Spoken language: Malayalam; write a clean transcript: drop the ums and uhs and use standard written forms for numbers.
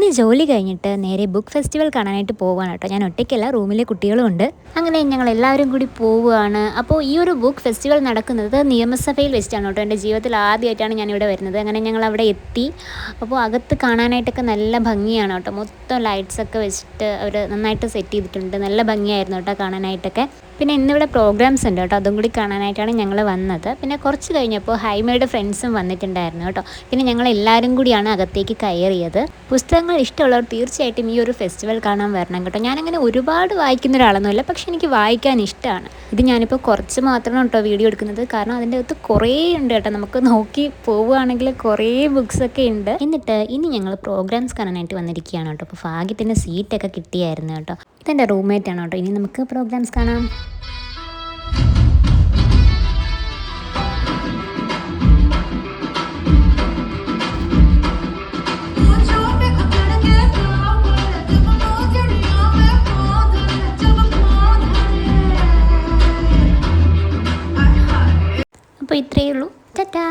ഇന്ന് ജോലി കഴിഞ്ഞിട്ട് നേരെ ബുക്ക് ഫെസ്റ്റിവൽ കാണാനായിട്ട് പോവുകയാണ് കേട്ടോ. ഞാൻ ഒറ്റയ്ക്കല്ല, റൂമിലെ കുട്ടികളും ഉണ്ട്. അങ്ങനെ ഞങ്ങൾ എല്ലാവരും കൂടി പോവുകയാണ്. അപ്പോൾ ഈ ഒരു ബുക്ക് ഫെസ്റ്റിവൽ നടക്കുന്നത് നിയമസഭയിൽ വെച്ചിട്ടാണ് കേട്ടോ. എൻ്റെ ജീവിതത്തിൽ ആദ്യമായിട്ടാണ് ഞാനിവിടെ വരുന്നത്. അങ്ങനെ ഞങ്ങൾ അവിടെ എത്തി. അപ്പോൾ അകത്ത് കാണാനായിട്ടൊക്കെ നല്ല ഭംഗിയാണ് കേട്ടോ. മൊത്തം ലൈറ്റ്സൊക്കെ വെച്ചിട്ട് അവർ നന്നായിട്ട് സെറ്റ് ചെയ്തിട്ടുണ്ട്. നല്ല ഭംഗിയായിരുന്നു കേട്ടോ കാണാനായിട്ടൊക്കെ. പിന്നെ ഇന്നിവിടെ പ്രോഗ്രാംസ് ഉണ്ട് കേട്ടോ. അതും കൂടി കാണാനായിട്ടാണ് ഞങ്ങൾ വന്നത്. പിന്നെ കുറച്ച് കഴിഞ്ഞപ്പോൾ ഹൈമയുടെ ഫ്രണ്ട്സും വന്നിട്ടുണ്ടായിരുന്നു കേട്ടോ. പിന്നെ ഞങ്ങൾ എല്ലാവരും കൂടിയാണ് അകത്തേക്ക് കയറിയത്. പുസ്തകങ്ങൾ ഇഷ്ടമുള്ളവർ തീർച്ചയായിട്ടും ഈ ഒരു ഫെസ്റ്റിവൽ കാണാൻ വരണം കേട്ടോ. ഞാനങ്ങനെ ഒരുപാട് വായിക്കുന്ന ഒരാളൊന്നുമില്ല, പക്ഷെ എനിക്ക് വായിക്കാൻ ഇഷ്ടമാണ്. ഇത് ഞാനിപ്പോൾ കുറച്ച് മാത്രമാണ് കേട്ടോ വീഡിയോ എടുക്കുന്നത്, കാരണം അതിൻ്റെ അകത്ത് കുറേ ഉണ്ട് കേട്ടോ. നമുക്ക് നോക്കി പോവുകയാണെങ്കിൽ കുറേ ബുക്സൊക്കെ ഉണ്ട്. എന്നിട്ട് ഇനി ഞങ്ങൾ പ്രോഗ്രാംസ് കാണാനായിട്ട് വന്നിരിക്കുകയാണ് കേട്ടോ. അപ്പോൾ ഭാഗ്യത്തിൻ്റെ സീറ്റൊക്കെ കിട്ടിയായിരുന്നു കേട്ടോ. ഇതെൻ്റെ റൂംമേറ്റ് ആണ് കേട്ടോ. ഇനി നമുക്ക് പ്രോഗ്രാംസ് കാണാം. അപ്പോൾ ഇത്രയേ ഉള്ളൂ. ടാറ്റാ.